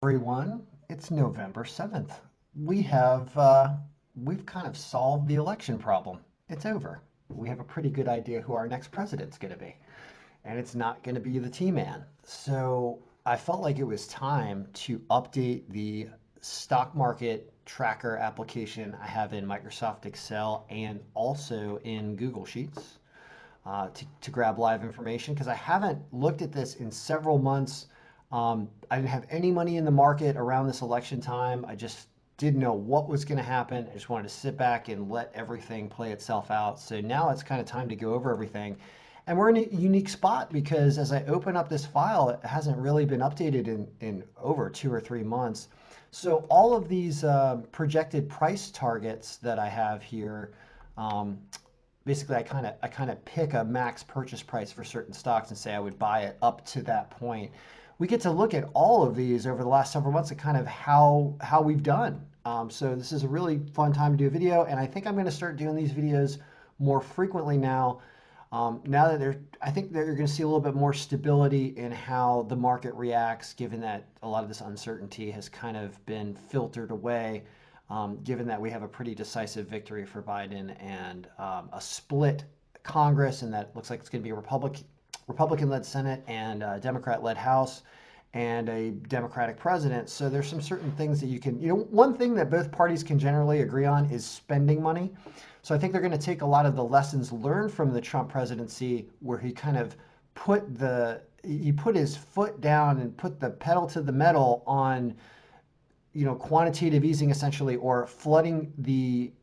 Everyone, it's November 7th. We've kind of solved the election problem. It's over. We have a pretty good idea who our next president's going to be, and it's not going to be the T-Man. So I felt like it was time to update the stock market tracker application I have in Microsoft Excel and also in Google Sheets to grab live information because I haven't looked at this in several months. I didn't have any money in the market around this election time. I just didn't know what was going to happen. I just wanted to sit back and let everything play itself out. So now it's kind of time to go over everything. And we're in a unique spot because as I open up this file, it hasn't really been updated in over 2 or 3 months. So all of these projected price targets that I have here, um, basically I kind of pick a max purchase price for certain stocks and say I would buy it up to that point. We get to look at all of these over the last several months and kind of how we've done. So this is a really fun time to do a video, and I think I'm going to start doing these videos more frequently now. Now that I think that you're going to see a little bit more stability in how the market reacts, given that a lot of this uncertainty has kind of been filtered away, given that we have a pretty decisive victory for Biden and a split Congress, and that looks like it's going to be a Republican-led Senate and a Democrat-led House and a Democratic president. So there's some certain things that one thing that both parties can generally agree on is spending money. So I think they're going to take a lot of the lessons learned from the Trump presidency, where he kind of he put his foot down and put the pedal to the metal on, quantitative easing essentially, or flooding the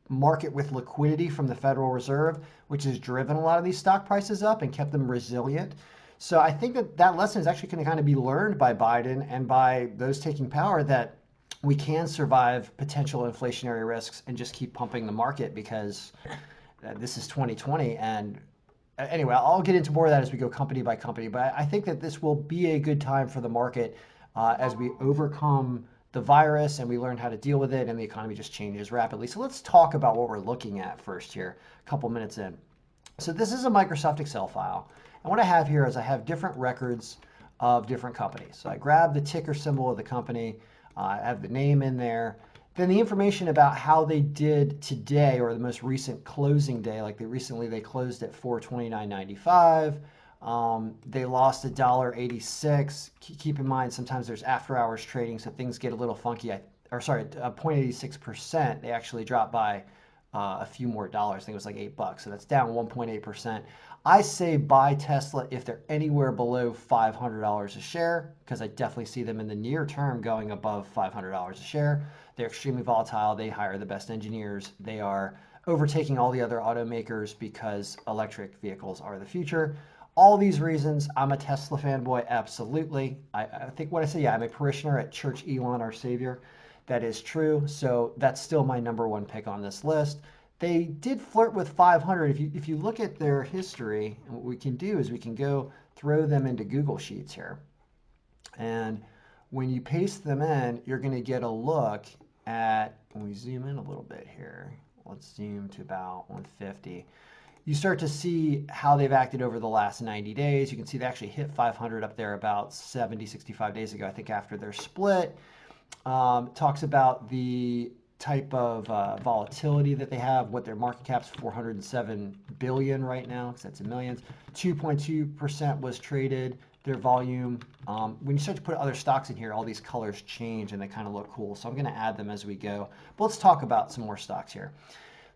market with liquidity from the Federal Reserve, which has driven a lot of these stock prices up and kept them resilient. So I think that lesson is actually going to kind of be learned by Biden and by those taking power, that we can survive potential inflationary risks and just keep pumping the market because this is 2020. And anyway, I'll get into more of that as we go company by company. But I think that this will be a good time for the market as we overcome the virus and we learn how to deal with it, and the economy just changes rapidly. So let's talk about what we're looking at first here, a couple minutes in. So this is a Microsoft Excel file. And what I have here is I have different records of different companies. So I grab the ticker symbol of the company, I have the name in there, then the information about how they did today, or the most recent closing day, like they closed at 429.95. They lost $1.86. Keep in mind, sometimes there's after hours trading, so things get a little funky. 0.86%. They actually dropped by a few more dollars. I think it was like $8. So that's down 1.8%. I say buy Tesla if they're anywhere below $500 a share, because I definitely see them in the near term going above $500 a share. They're extremely volatile. They hire the best engineers. They are overtaking all the other automakers because electric vehicles are the future. All these reasons, I'm a Tesla fanboy, absolutely. I think what I say, I'm a parishioner at Church Elon, our Savior. That is true. So that's still my number one pick on this list. They did flirt with 500. If you look at their history, and what we can do is we can go throw them into Google Sheets here. And when you paste them in, you're going to get a look at, when we zoom in a little bit here, let's zoom to about 150. You start to see how they've acted over the last 90 days. You can see they actually hit 500 up there about 70, 65 days ago, I think after their split. Talks about the type of volatility that they have, what their market cap's 407 billion right now, because that's in millions. 2.2% was traded, their volume. When you start to put other stocks in here, all these colors change and they kind of look cool. So I'm going to add them as we go. But let's talk about some more stocks here.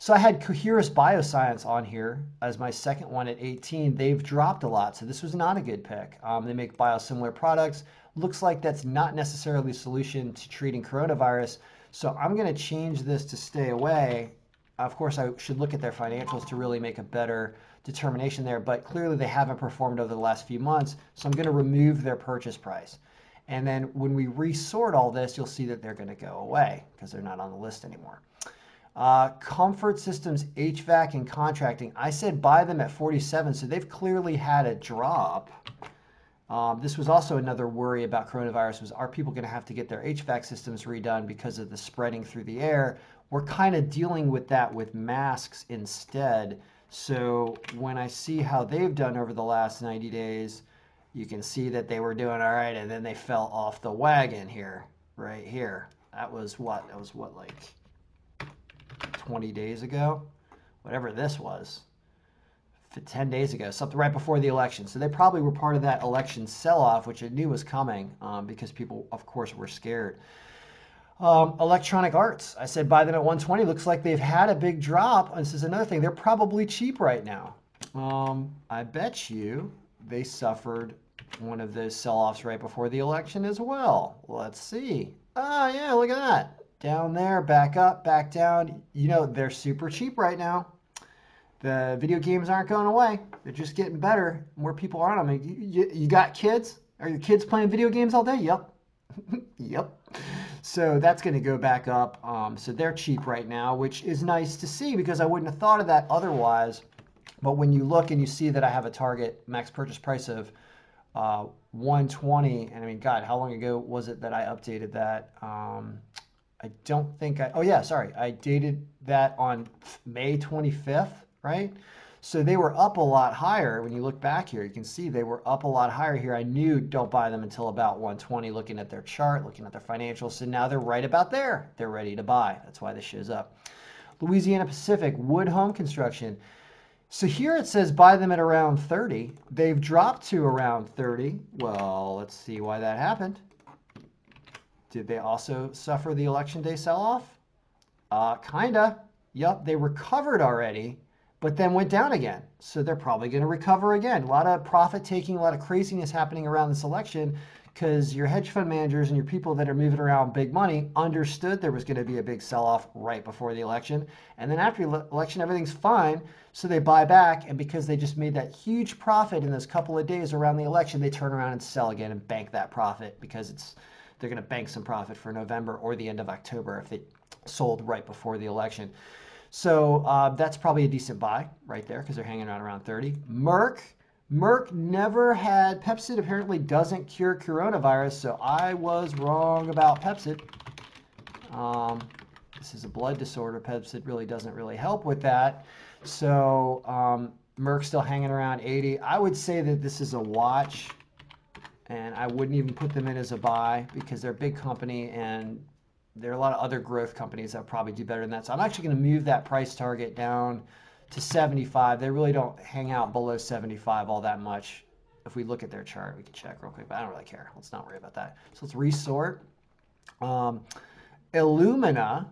So I had Coherus Bioscience on here as my second one at 18. They've dropped a lot, so this was not a good pick. They make biosimilar products. Looks like that's not necessarily a solution to treating coronavirus. So I'm going to change this to stay away. Of course, I should look at their financials to really make a better determination there, but clearly they haven't performed over the last few months. So I'm going to remove their purchase price. And then when we resort all this, you'll see that they're going to go away because they're not on the list anymore. Comfort Systems, HVAC, and contracting. I said buy them at 47, so they've clearly had a drop. This was also another worry about coronavirus, was are people going to have to get their HVAC systems redone because of the spreading through the air? We're kind of dealing with that with masks instead. So when I see how they've done over the last 90 days, You can see that they were doing all right, and then they fell off the wagon here, right here. That was what? That was what, like 20 days ago? Whatever this was. 10 days ago, something right before the election. So they probably were part of that election sell-off, which I knew was coming because people, of course, were scared. Electronic Arts, I said buy them at 120. Looks like they've had a big drop. And this is another thing. They're probably cheap right now. I bet you they suffered one of those sell-offs right before the election as well. Let's see. Oh, yeah, look at that. Down there, back up, back down. You know, they're super cheap right now. The video games aren't going away. They're just getting better. More people are on them. You got kids? Are your kids playing video games all day? Yep. Yep. So that's going to go back up. So they're cheap right now, which is nice to see because I wouldn't have thought of that otherwise. But when you look and you see that I have a target max purchase price of 120, and I mean, God, how long ago was it that I updated that? I don't think oh yeah, sorry. I dated that on May 25th, right? So they were up a lot higher. When you look back here, you can see they were up a lot higher here. I knew don't buy them until about 120, looking at their chart, looking at their financials. So now they're right about there. They're ready to buy. That's why this shows up. Louisiana Pacific, wood home construction. So here it says buy them at around 30. They've dropped to around 30. Well, let's see why that happened. Did they also suffer the election day sell-off? Kinda. Yep, they recovered already, but then went down again. So they're probably going to recover again. A lot of profit taking, a lot of craziness happening around this election because your hedge fund managers and your people that are moving around big money understood there was going to be a big sell-off right before the election. And then after the election, everything's fine. So they buy back. And because they just made that huge profit in those couple of days around the election, they turn around and sell again and bank that profit because they're going to bank some profit for November or the end of October if they sold right before the election. So that's probably a decent buy right there because they're hanging around 30. Merck never had Pepcid. Apparently doesn't cure coronavirus. So I was wrong about Pepcid. This is a blood disorder. Pepcid really doesn't really help with that. So Merck's still hanging around 80. I would say that this is a watch. And I wouldn't even put them in as a buy because they're a big company and there are a lot of other growth companies that probably do better than that. So I'm actually going to move that price target down to 75. They really don't hang out below 75 all that much. If we look at their chart, we can check real quick, but I don't really care. Let's not worry about that. So let's resort. Illumina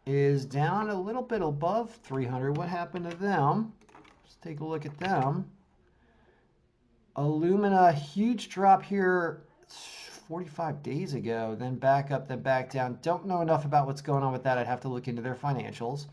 is down a little bit above 300. What happened to them? Let's take a look at them. Illumina, huge drop here 45 days ago, then back up, then back down. Don't know enough about what's going on with that. I'd have to look into their financials.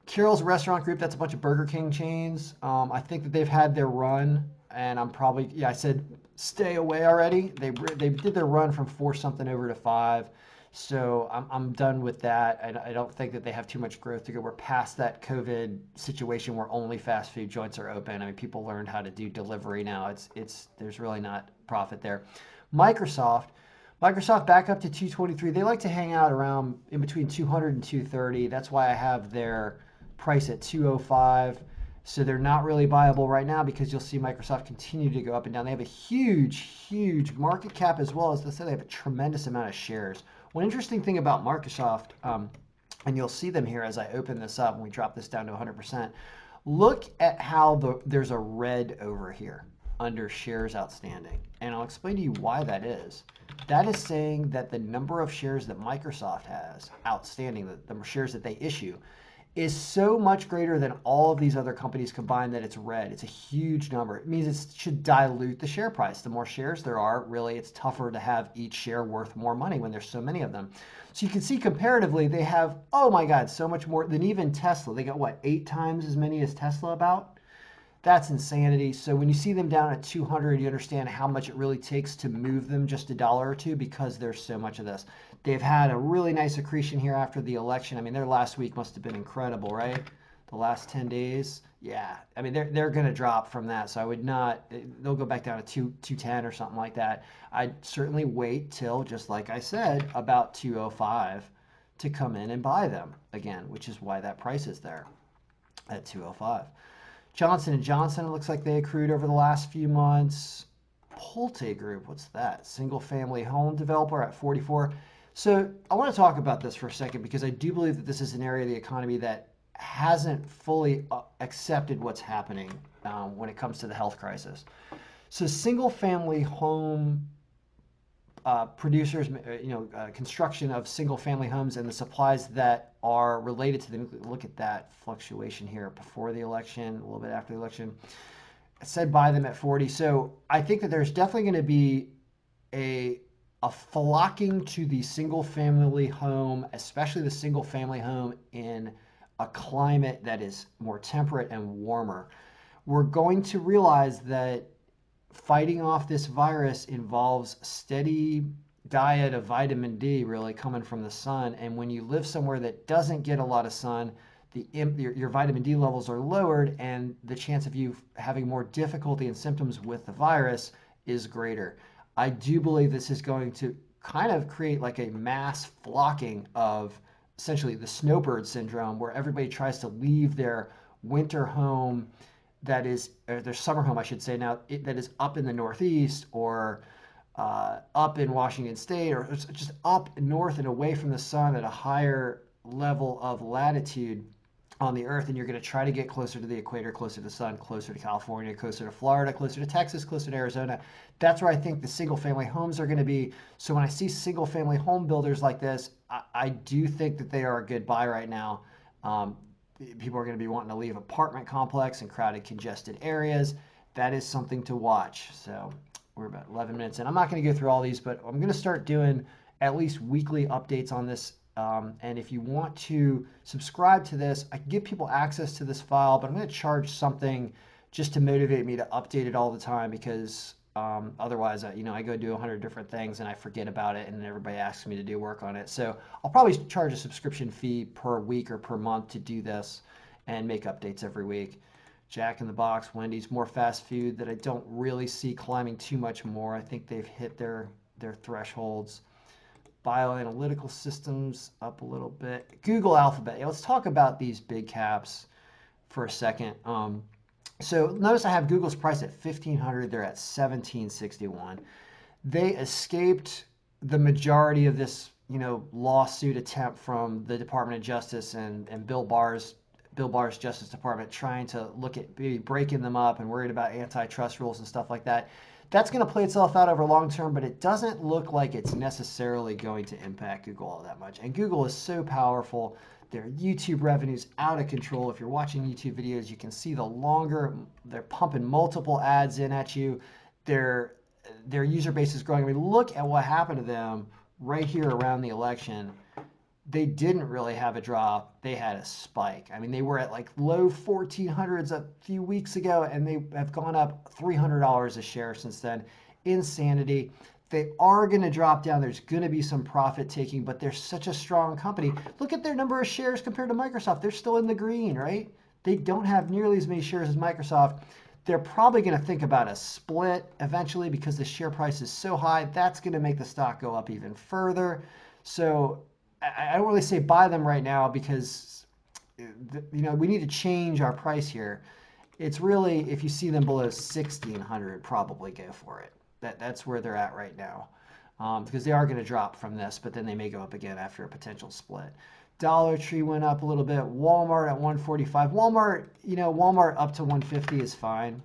Carol's Restaurant Group, that's a bunch of Burger King chains. I think that they've had their run, and I'm probably, yeah, I said stay away already. They did their run from 4 something over to 5. So I'm done with that. I don't think that they have too much growth to go. We're past that COVID situation where only fast food joints are open. I mean, people learned how to do delivery now. There's really not profit there. Microsoft back up to 223. They like to hang out around in between 200 and 230. That's why I have their price at 205. So they're not really viable right now because you'll see Microsoft continue to go up and down. They have a huge market cap as well as they have a tremendous amount of shares. One interesting thing about Microsoft, and you'll see them here as I open this up and we drop this down to 100%, look at how there's a red over here under shares outstanding. And I'll explain to you why that is. That is saying that the number of shares that Microsoft has outstanding, the shares that they issue, is so much greater than all of these other companies combined that it's red. It's a huge number. It means it should dilute the share price. The more shares there are, really, it's tougher to have each share worth more money when there's so many of them. So you can see comparatively, they have, oh my God, so much more than even Tesla. They got what, 8 times as many as Tesla about? That's insanity. So when you see them down at 200, you understand how much it really takes to move them just $1 or $2 because there's so much of this. They've had a really nice accretion here after the election. I mean, their last week must have been incredible, right? The last 10 days. Yeah. I mean, they're going to drop from that. So I would not, they'll go back down to 210 or something like that. I'd certainly wait till, just like I said, about 205 to come in and buy them again, which is why that price is there at 205. Johnson & Johnson, it looks like they accrued over the last few months. Pulte Group, what's that? Single family home developer at 44. So I want to talk about this for a second because I do believe that this is an area of the economy that hasn't fully accepted what's happening when it comes to the health crisis. So single family home producers, construction of single family homes and the supplies that are related to them. Look at that fluctuation here before the election, a little bit after the election. I said buy them at 40. So I think that there's definitely going to be a flocking to the single family home, especially the single family home in a climate that is more temperate and warmer. We're going to realize that fighting off this virus involves steady diet of vitamin D really coming from the sun. And when you live somewhere that doesn't get a lot of sun, your vitamin D levels are lowered, and the chance of you having more difficulty and symptoms with the virus is greater. I do believe this is going to kind of create like a mass flocking of essentially the snowbird syndrome, where everybody tries to leave their winter home that is, or their summer home, I should say now, that is up in the Northeast or up in Washington State or just up north and away from the sun at a higher level of latitude on the earth, and you're going to try to get closer to the equator, closer to the sun, closer to California, closer to Florida, closer to Texas, closer to Arizona. That's where I think the single family homes are going to be. So when I see single family home builders like this, I do think that they are a good buy right now. People are going to be wanting to leave apartment complex and crowded, congested areas. That is something to watch. So we're about 11 minutes in. I'm not going to go through all these, but I'm going to start doing at least weekly updates on this. And if you want to subscribe to this, I can give people access to this file, but I'm going to charge something just to motivate me to update it all the time, because otherwise, I go do 100 different things and I forget about it, and then everybody asks me to do work on it. So I'll probably charge a subscription fee per week or per month to do this and make updates every week. Jack in the Box, Wendy's, more fast food that I don't really see climbing too much more. I think they've hit their thresholds. Bioanalytical systems up a little bit. Google Alphabet. Let's talk about these big caps for a second. So notice I have Google's price at 1,500. They're at 1,761. They escaped the majority of this, lawsuit attempt from the Department of Justice and Bill Barr's Justice Department, trying to look at maybe breaking them up and worried about antitrust rules and stuff like that. That's going to play itself out over long term, but it doesn't look like it's necessarily going to impact Google all that much. And Google is so powerful. Their YouTube revenue's out of control. If you're watching YouTube videos, you can see they're pumping multiple ads in at you. Their user base is growing. I mean, look at what happened to them right here around the election. They didn't really have a drop. They had a spike. I mean, they were at like low 1400s a few weeks ago, and they have gone up $300 a share since then. Insanity. They are going to drop down. There's going to be some profit taking, but they're such a strong company. Look at their number of shares compared to Microsoft. They're still in the green, right? They don't have nearly as many shares as Microsoft. They're probably going to think about a split eventually because the share price is so high. That's going to make the stock go up even further. So I don't really say buy them right now because, we need to change our price here. It's really, if you see them below 1,600, probably go for it. That's where they're at right now, because they are going to drop from this, but then they may go up again after a potential split. Dollar Tree went up a little bit. Walmart at 145. Walmart up to 150 is fine.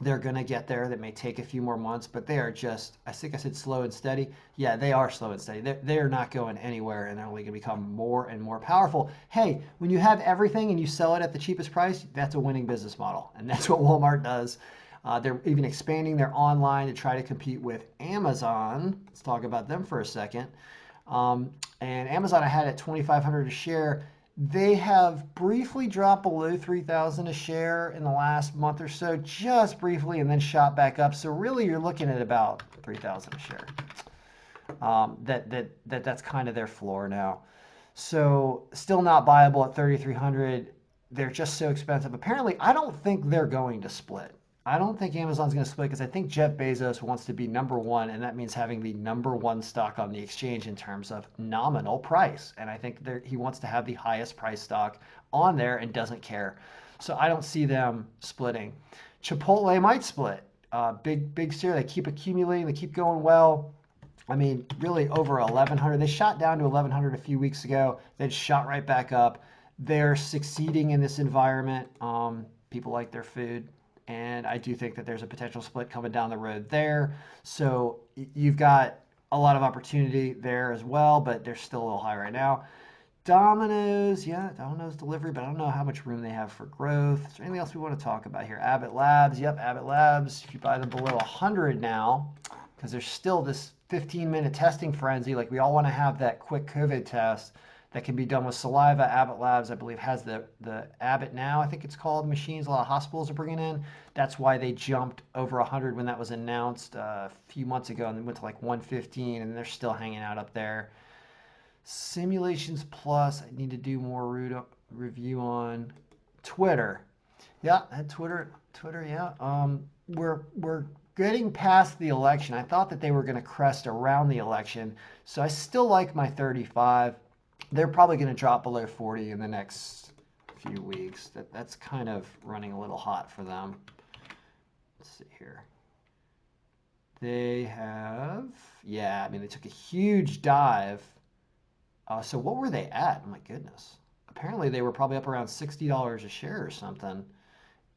They're going to get there. That may take a few more months, but they are just, I think I said slow and steady. Yeah, they are slow and steady. They're not going anywhere, and they're only going to become more and more powerful. Hey, when you have everything and you sell it at the cheapest price, that's a winning business model, and that's what Walmart does. They're even expanding their online to try to compete with Amazon. Let's talk about them for a second. And Amazon I had at 2,500 a share. They have briefly dropped below 3,000 a share in the last month or so, just briefly, and then shot back up. So really, you're looking at about 3,000 a share. That's kind of their floor now. So still not buyable at 3,300. They're just so expensive. Apparently, I don't think they're going to split. I don't think Amazon's going to split because I think Jeff Bezos wants to be number one, and that means having the number one stock on the exchange in terms of nominal price. And I think he wants to have the highest price stock on there and doesn't care. So I don't see them splitting. Chipotle might split. Big share. They keep accumulating. They keep going well. I mean, really over 1,100. They shot down to 1,100 a few weeks ago. Then shot right back up. They're succeeding in this environment. People like their food. And I do think that there's a potential split coming down the road there. So you've got a lot of opportunity there as well, but they're still a little high right now. Dominoes, yeah, Dominoes delivery, but I don't know how much room they have for growth. Is there anything else we want to talk about here? Abbott Labs, yep, Abbott Labs. If you buy them below 100 now, because there's still this 15-minute testing frenzy, like we all want to have that quick COVID test that can be done with saliva. Abbott Labs, I believe, has the Abbott Now, I think it's called, machines a lot of hospitals are bringing in. That's why they jumped over 100 when that was announced a few months ago, and they went to like 115, and they're still hanging out up there. Simulations Plus, I need to do more review on Twitter. Yeah, and Twitter, yeah. We're getting past the election. I thought that they were going to crest around the election, so I still like my 35. They're probably going to drop below 40 in the next few weeks. That's kind of running a little hot for them. Let's see here. They have, yeah, I mean, they took a huge dive. So what were they at? Oh my goodness. Apparently they were probably up around $60 a share or something.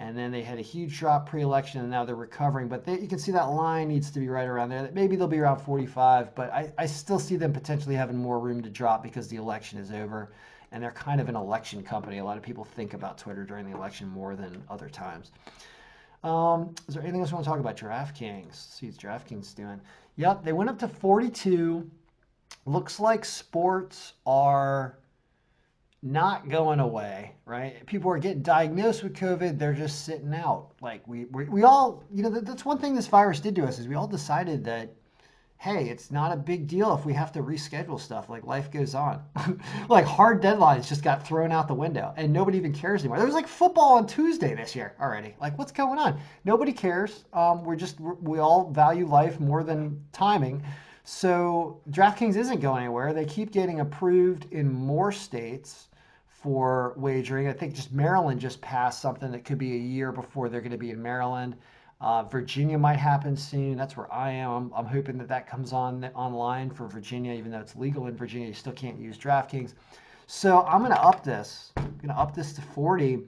And then they had a huge drop pre-election, and now they're recovering. But you can see that line needs to be right around there. Maybe they'll be around 45, but I still see them potentially having more room to drop because the election is over. And they're kind of an election company. A lot of people think about Twitter during the election more than other times. Is there anything else you want to talk about? DraftKings. Let's see what DraftKings doing. Yep, they went up to 42. Looks like sports are not going away, right? People are getting diagnosed with COVID. They're just sitting out. Like we all, that's one thing this virus did to us is we all decided that, hey, it's not a big deal if we have to reschedule stuff. Like life goes on. Like hard deadlines just got thrown out the window and nobody even cares anymore. There was like football on Tuesday this year already. Like what's going on? Nobody cares. We all value life more than timing. So DraftKings isn't going anywhere. They keep getting approved in more states for wagering. I think just Maryland just passed something that could be a year before they're going to be in Maryland. Virginia might happen soon. That's where I am. I'm hoping that comes online for Virginia, even though it's legal in Virginia. You still can't use DraftKings. So I'm going to up this. I'm going to up this to 40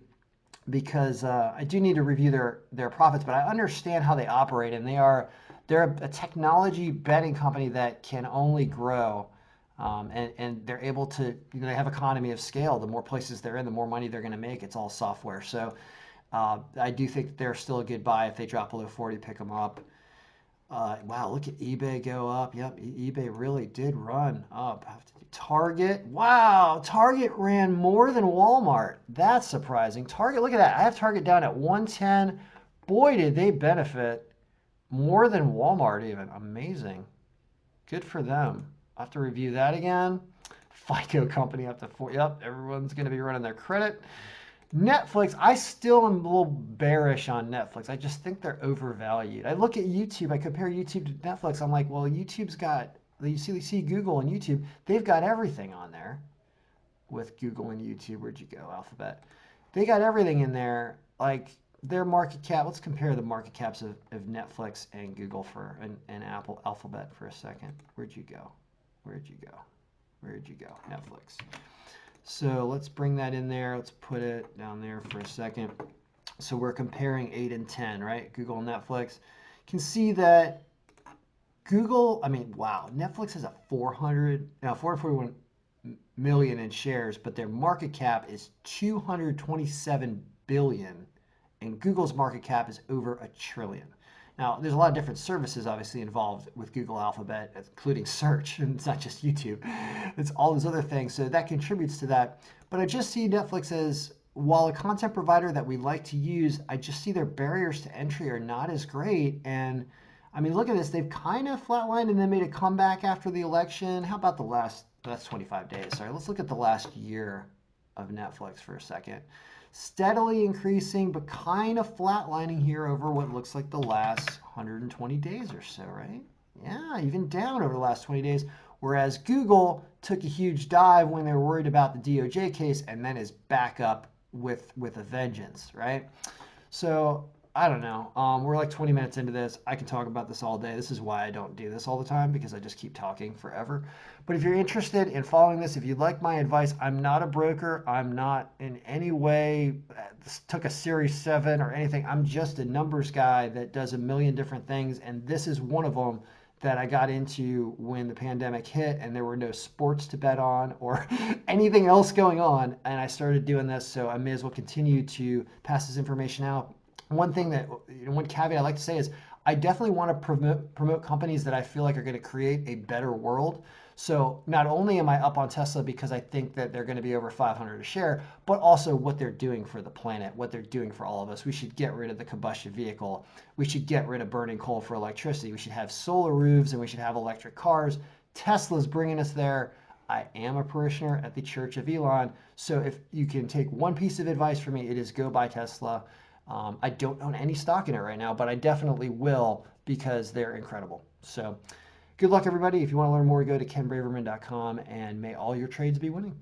because I do need to review their profits, but I understand how they operate, and they're a technology betting company that can only grow. And they're able to, they have economy of scale. The more places they're in, the more money they're going to make. It's all software. So I do think they're still a good buy. If they drop below 40, pick them up. Wow, look at eBay go up. Yep, eBay really did run up. Target, wow, Target ran more than Walmart. That's surprising. Target, look at that. I have Target down at 110. Boy, did they benefit more than Walmart even. Amazing. Good for them. I'll have to review that again. FICO company up to 4. Yep, everyone's going to be running their credit. Netflix, I still am a little bearish on Netflix. I just think they're overvalued. I look at YouTube, I compare YouTube to Netflix. I'm like, well, YouTube's got, you see Google and YouTube, they've got everything on there with Google and YouTube. Where'd you go, Alphabet? They got everything in there. Like their market cap, let's compare the market caps of Netflix and Google and Apple Alphabet for a second. Where'd you go? Where'd you go? Where'd you go? Netflix. So let's bring that in there. Let's put it down there for a second. So we're comparing 8 and 10, right? Google and Netflix. You can see that Google, wow, Netflix has a 441 million in shares, but their market cap is 227 billion, and Google's market cap is over $1 trillion. Now, there's a lot of different services obviously involved with Google Alphabet, including search, and it's not just YouTube. It's all those other things, so that contributes to that. But I just see Netflix as, while a content provider that we like to use, I just see their barriers to entry are not as great. And look at this. They've kind of flatlined and then made a comeback after the election. How about that's 25 days. Sorry, let's look at the last year of Netflix for a second. Steadily increasing, but kind of flatlining here over what looks like the last 120 days or so, right? Yeah, even down over the last 20 days. Whereas Google took a huge dive when they were worried about the DOJ case and then is back up with a vengeance, right? So I don't know. We're like 20 minutes into this. I can talk about this all day. This is why I don't do this all the time because I just keep talking forever. But if you're interested in following this, if you'd like my advice, I'm not a broker. I'm not in any way took a Series 7 or anything. I'm just a numbers guy that does a million different things. And this is one of them that I got into when the pandemic hit and there were no sports to bet on or anything else going on. And I started doing this. So I may as well continue to pass this information out. One thing that, one caveat I like to say is I definitely want to promote companies that I feel like are going to create a better world. So not only am I up on Tesla because I think that they're going to be over 500 a share, but also what they're doing for the planet, what they're doing for all of us. We should get rid of the combustion vehicle. We should get rid of burning coal for electricity. We should have solar roofs and we should have electric cars. Tesla's bringing us there. I am a parishioner at the Church of Elon. So if you can take one piece of advice from me, it is go buy Tesla. I don't own any stock in it right now, but I definitely will because they're incredible. So good luck, everybody. If you want to learn more, go to kenbraverman.com and may all your trades be winning.